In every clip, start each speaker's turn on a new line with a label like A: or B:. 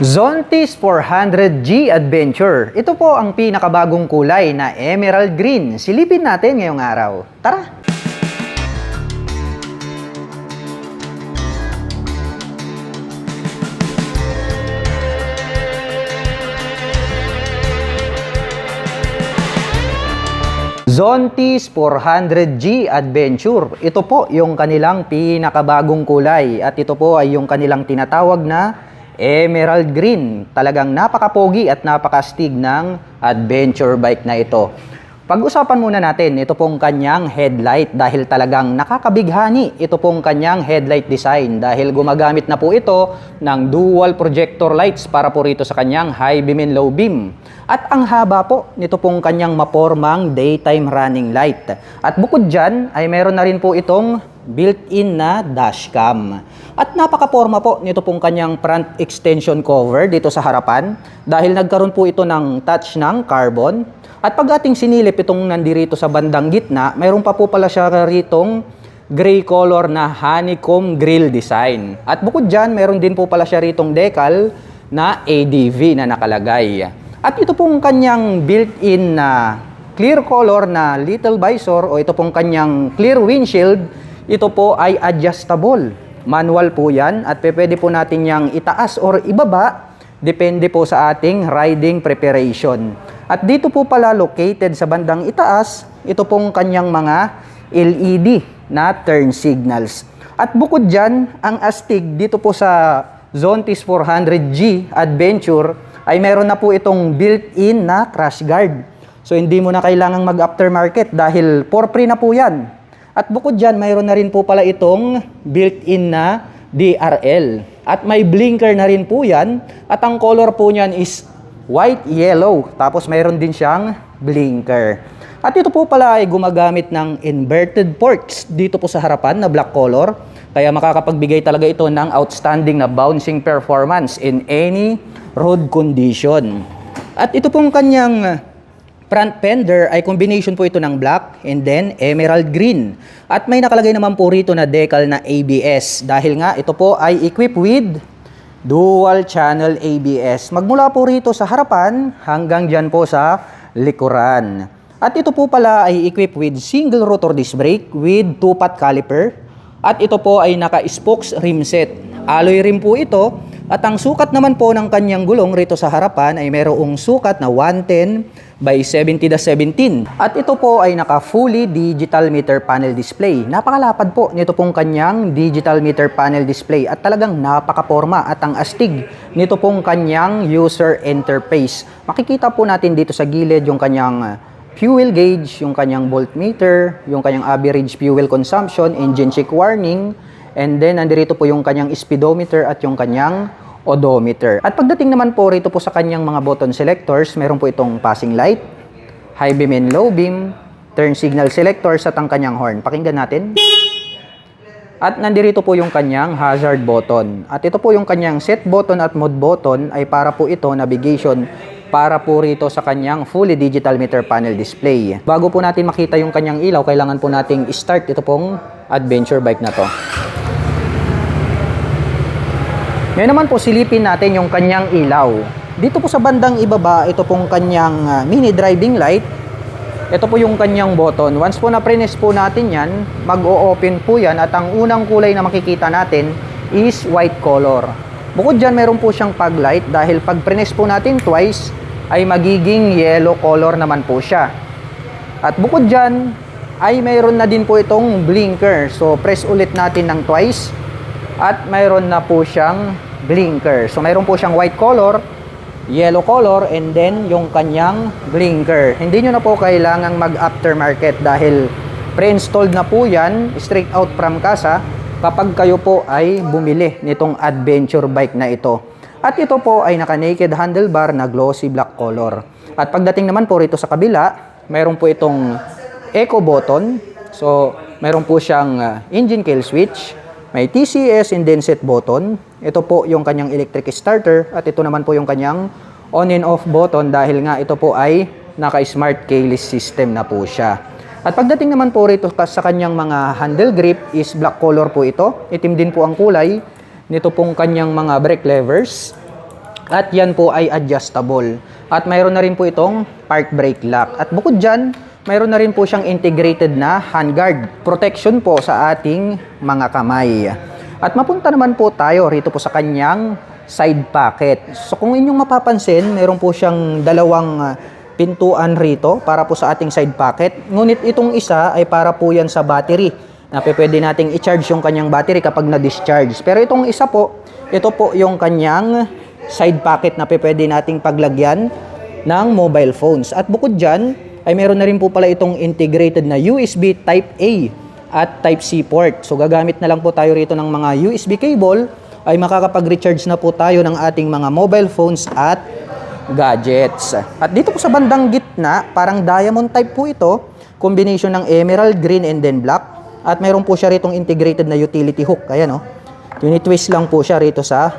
A: Zontis 400G Adventure. Ito po ang pinakabagong kulay na emerald green. Silipin natin ngayong araw. Tara! Zontis 400G Adventure. Ito po yung kanilang pinakabagong kulay at ito po ay yung kanilang tinatawag na emerald green. Talagang napakapogi at napakastig ng adventure bike na ito. Pag-usapan muna natin ito pong kanyang headlight dahil talagang nakakabighani ito pong kanyang headlight design dahil gumagamit na po ito ng dual projector lights para po rito sa kanyang high beam and low beam. At ang haba po nito pong kanyang mapormang daytime running light. At bukod dyan ay meron na rin po itong built-in na dashcam. At napakaporma po nito pong kanyang front extension cover dito sa harapan dahil nagkaroon po ito ng touch ng carbon. At pag ating sinilip itong nandirito sa bandang gitna, mayroon pa po pala siya ritong gray color na honeycomb grill design. At bukod dyan, meron din po pala siya ritong decal na ADV na nakalagay. At ito pong kanyang built-in na clear color na little visor o ito pong kanyang clear windshield, ito po ay adjustable. Manual po yan at pwede po natin yang itaas or ibaba depende po sa ating riding preparation. At dito po pala located sa bandang itaas, ito pong kanyang mga LED na turn signals. At bukod dyan, ang astig dito po sa Zontis 400G Adventure ay meron na po itong built-in na crash guard. So hindi mo na kailangang mag-aftermarket dahil for free na po yan. At bukod dyan, mayroon na rin po pala itong built-in na DRL. At may blinker na rin po yan. At ang color po niyan is white, yellow. Tapos mayroon din siyang blinker. At ito po pala ay gumagamit ng inverted ports dito po sa harapan na black color. Kaya makakapagbigay talaga ito ng outstanding na bouncing performance in any road condition. At ito pong kanyang front fender ay combination po ito ng black and then emerald green. At may nakalagay naman po rito na decal na ABS dahil nga ito po ay equipped with dual channel ABS. Magmula po rito sa harapan hanggang dyan po sa likuran. At ito po pala ay equipped with single rotor disc brake with 2-pot caliper. At ito po ay naka-spokes rim set. Alloy rim po ito. At ang sukat naman po ng kanyang gulong rito sa harapan ay mayroong sukat na 110 by 70/17. At ito po ay naka fully digital meter panel display. Napakalapad po nito pong kanyang digital meter panel display at talagang napakaporma at ang astig nito pong kanyang user interface. Makikita po natin dito sa gilid yung kanyang fuel gauge, yung kanyang voltmeter, yung kanyang average fuel consumption, engine check warning, and then nandito po yung kanyang speedometer at yung kanyang odometer. At pagdating naman po rito po sa kanyang mga button selectors, meron po itong passing light, high beam and low beam, turn signal selectors at ang kanyang horn. Pakinggan natin. At nandito po yung kanyang hazard button. At ito po yung kanyang set button at mode button ay para po ito navigation para po rito sa kanyang fully digital meter panel display. Bago po natin makita yung kanyang ilaw, kailangan po nating start ito pong adventure bike na to. Ngayon naman po silipin natin yung kanyang ilaw. Dito po sa bandang ibaba, ito pong kanyang mini driving light. Ito po yung kanyang button. Once po na press po natin yan, mag-o-open po yan at ang unang kulay na makikita natin is white color. Bukod dyan, meron po siyang fog light dahil pag press po natin twice, ay magiging yellow color naman po siya. At bukod dyan, ay mayroon na din po itong blinker. So, press ulit natin ng twice at mayroon na po siyang blinker. So, mayroon po siyang white color, yellow color, and then yung kanyang blinker. Hindi nyo na po kailangang mag-aftermarket dahil pre-installed na po yan, straight out from casa, kapag kayo po ay bumili nitong adventure bike na ito. At ito po ay naka-naked handlebar na glossy black color. At pagdating naman po rito sa kabila, mayroon po itong eco button. So, mayroon po siyang engine kill switch, may TCS and then set button. Ito po yung kanyang electric starter at ito naman po yung kanyang on and off button dahil nga ito po ay naka-smart keyless system na po siya. At pagdating naman po rito sa kanyang mga handle grip is black color po ito. Itim din po ang kulay nito pong kanyang mga brake levers. At yan po ay adjustable. At mayroon na rin po itong park brake lock. At bukod dyan, mayroon na rin po siyang integrated na handguard. Protection po sa ating mga kamay. At mapunta naman po tayo rito po sa kanyang side pocket. So kung inyong mapapansin, mayroon po siyang dalawang pintuan rito para po sa ating side pocket. Ngunit itong isa ay para po yan sa battery na pwede nating i-charge yung kanyang battery kapag na-discharge. Pero itong isa po, ito po yung kanyang side pocket na pwede nating paglagyan ng mobile phones. At bukod dyan, ay meron na rin po pala itong integrated na USB Type-A at Type-C port. So gagamit na lang po tayo rito ng mga USB cable, ay makakapag-recharge na po tayo ng ating mga mobile phones at gadgets. At dito po sa bandang gitna, parang diamond type po ito, combination ng emerald, green, and then black. At mayroon po siya ritong integrated na utility hook. Ayan o. Tinitwist lang po siya rito sa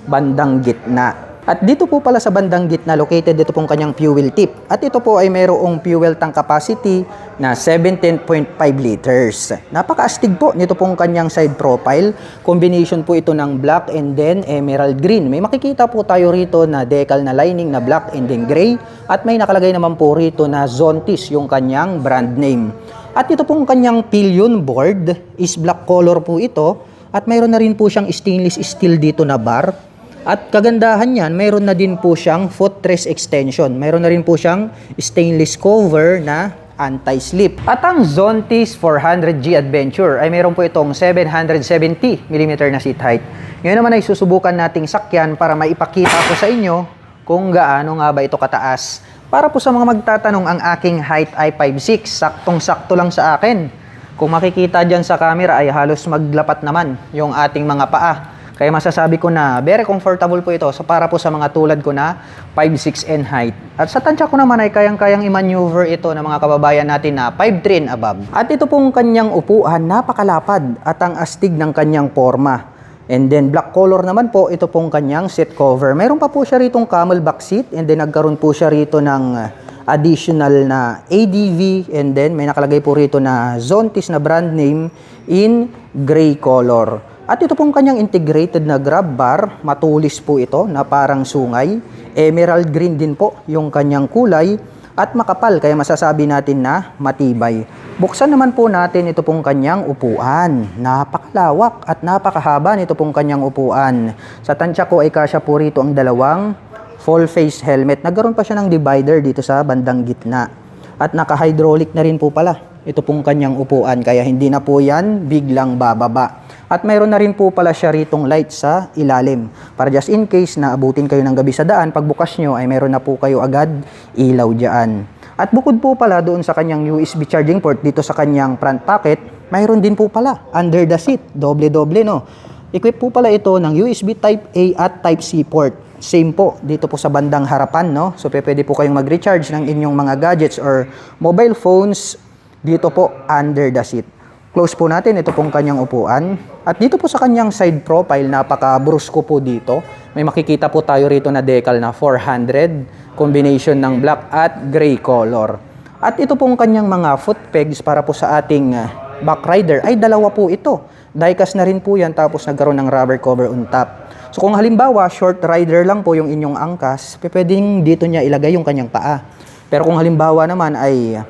A: bandang gitna. At dito po pala sa bandang gitna, located dito pong kanyang fuel tip. At ito po ay mayroong fuel tank capacity na 17.5 liters. Napakaastig po nito pong kanyang side profile. Combination po ito ng black and then emerald green. May makikita po tayo rito na decal na lining na black and then gray. At may nakalagay naman po rito na Zontis, yung kanyang brand name. At ito pong kanyang pillion board is black color po ito. At mayroon na rin po siyang stainless steel dito na bar. At kagandahan niyan, mayroon na din po siyang footrest extension. Mayroon na rin po siyang stainless cover na anti-slip. At ang Zontis 400G Adventure ay mayroon po itong 770mm na seat height. Ngayon naman ay susubukan nating sakyan para maipakita ko sa inyo kung gaano nga ba ito kataas. Para po sa mga magtatanong, ang aking height ay 5'6". Saktong-sakto lang sa akin. Kung makikita dyan sa camera ay halos maglapat naman yung ating mga paa. Kaya masasabi ko na very comfortable po ito para po sa mga tulad ko na 5'6" and height. At sa tansya ko naman ay kayang-kayang i-maneuver ito ng mga kababayan natin na 5'3" and above. At ito pong kanyang upuan, napakalapad at ang astig ng kanyang forma. And then black color naman po, ito pong kanyang seat cover. Meron pa po siya ritong camelback seat and then nagkaroon po siya rito ng additional na ADV and then may nakalagay po rito na Zontis na brand name in gray color. At ito pong kanyang integrated na grab bar, matulis po ito na parang sungay. Emerald green din po yung kanyang kulay at makapal kaya masasabi natin na matibay. Buksan naman po natin ito pong kanyang upuan. Napakalawak at napakahaba nito pong kanyang upuan. Sa tansya ko ay kasya po rito ang dalawang full face helmet. Nagkaroon pa siya ng divider dito sa bandang gitna. At naka-hydraulic na rin po pala ito pong kanyang upuan kaya hindi na po yan biglang bababa. At mayroon na rin po pala siya ritong light sa ilalim. Para just in case na abutin kayo ng gabi sa daan, pagbukas nyo ay mayroon na po kayo agad ilaw dyan. At bukod po pala doon sa kanyang USB charging port dito sa kanyang front pocket, mayroon din po pala under the seat. Doble-doble no. Equip po pala ito ng USB Type-A at Type-C port. Same po dito po sa bandang harapan no. So pwede po kayong mag-recharge ng inyong mga gadgets or mobile phones dito po under the seat. Close po natin ito pong kanyang upuan. At dito po sa kanyang side profile, napaka-brusko po dito. May makikita po tayo rito na decal na 400, combination ng black at gray color. At ito pong kanyang mga foot pegs para po sa ating back rider ay dalawa po ito. Diecast na rin po yan tapos nagkaroon ng rubber cover on top. So kung halimbawa short rider lang po yung inyong angkas, pwedeng dito niya ilagay yung kanyang paa. Pero kung halimbawa naman ay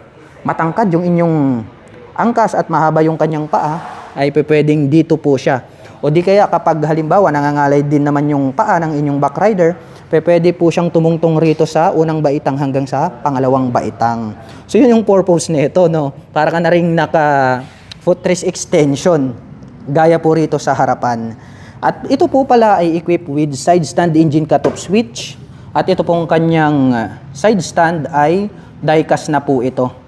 A: matangkad yung inyong angkas at mahaba yung kanyang paa, ay pwedeng dito po siya. O di kaya kapag halimbawa nangangalay din naman yung paa ng inyong back rider, pwede po siyang tumungtong rito sa unang baitang hanggang sa pangalawang baitang. So yun yung purpose nito, no? Para ka na ring naka footrest extension, gaya po rito sa harapan. At ito po pala ay equipped with side stand engine cutoff switch. At ito pong kanyang side stand ay diecast na po ito.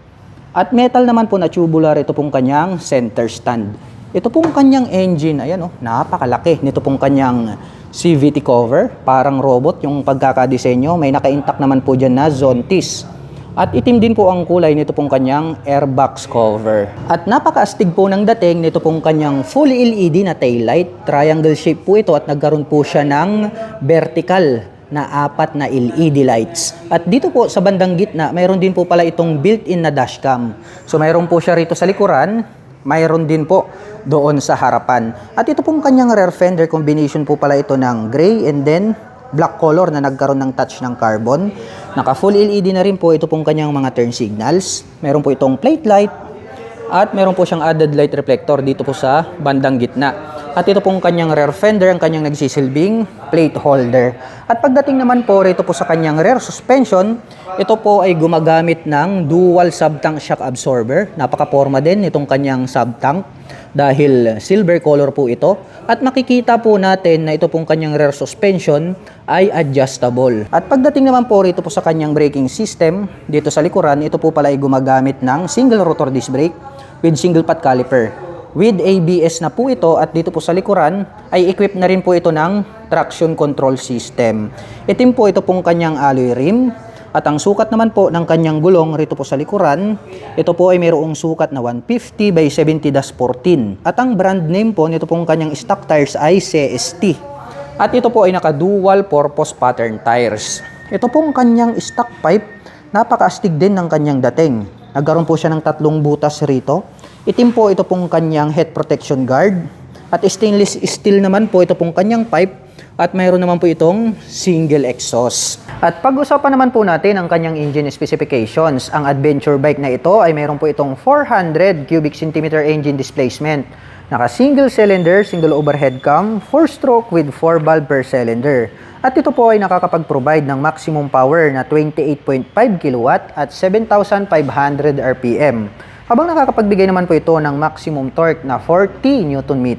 A: At metal naman po na tubular ito pong kanyang center stand. Ito pong kanyang engine, ayan oh, napakalaki. Nito pong kanyang CVT cover, parang robot yung pagkakadesenyo. May naka-intact naman po dyan na Zontis. At itim din po ang kulay nito pong kanyang airbox cover. At napakaastig po ng dating nito pong kanyang full LED na taillight. Triangle shape po ito at nagkaroon po siya ng vertical na 4 na LED lights. At dito po sa bandang gitna, mayroon din po pala itong built-in na dashcam. So mayroon po siya rito sa likuran, mayroon din po doon sa harapan. At ito pong kanyang rear fender combination po pala ito ng gray and then black color na nagkaroon ng touch ng carbon. Naka full LED na rin po ito pong kanyang mga turn signals. Meron po itong plate light at meron po siyang added light reflector dito po sa bandang gitna. At ito pong kanyang rear fender, ang kanyang nagsisilbing plate holder. At pagdating naman po rito po sa kanyang rear suspension, ito po ay gumagamit ng dual sub-tank shock absorber. Napaka-porma din itong kanyang sub-tank dahil silver color po ito. At makikita po natin na ito pong kanyang rear suspension ay adjustable. At pagdating naman po rito po sa kanyang braking system, dito sa likuran, ito po pala ay gumagamit ng single rotor disc brake with single pot caliper. With ABS na po ito at dito po sa likuran ay equipped na rin po ito ng traction control system. Itim po ito pong kanyang alloy rim at ang sukat naman po ng kanyang gulong rito po sa likuran, ito po ay mayroong sukat na 150 by 70-14 at ang brand name po nito pong kanyang stock tires ay CST. At ito po ay naka dual purpose pattern tires. Ito pong kanyang stock pipe, napaka-astig din ng kanyang dating. Nagkaroon po siya ng 3 butas rito. Itim po ito pong kanyang head protection guard. At stainless steel naman po ito pong kanyang pipe. At mayroon naman po itong single exhaust. At pag-usapan naman po natin ang kanyang engine specifications. Ang adventure bike na ito ay mayroon po itong 400 cubic centimeter engine displacement. Naka single cylinder, single overhead cam, 4-stroke with 4 valve per cylinder. At ito po ay nakakapag-provide ng maximum power na 28.5 kW at 7,500 RPM. Habang nakakapagbigay naman po ito ng maximum torque na 40 Nm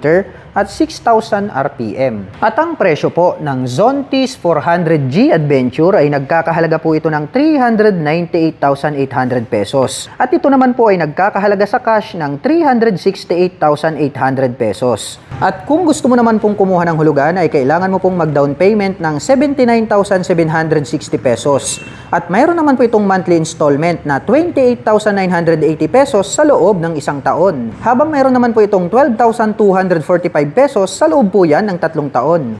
A: at 6,000 RPM. At ang presyo po ng Zontis 400G Adventure ay nagkakahalaga po ito ng 398,800 pesos. At ito naman po ay nagkakahalaga sa cash ng 368,800 pesos. At kung gusto mo naman pong kumuha ng hulugan ay kailangan mo pong mag-down payment ng 79,760 pesos. At mayroon naman po itong monthly installment na 28,980 pesos sa loob ng 1 taon. Habang mayroon naman po itong 12,245 pesos sa loob po yan ng 3 taon.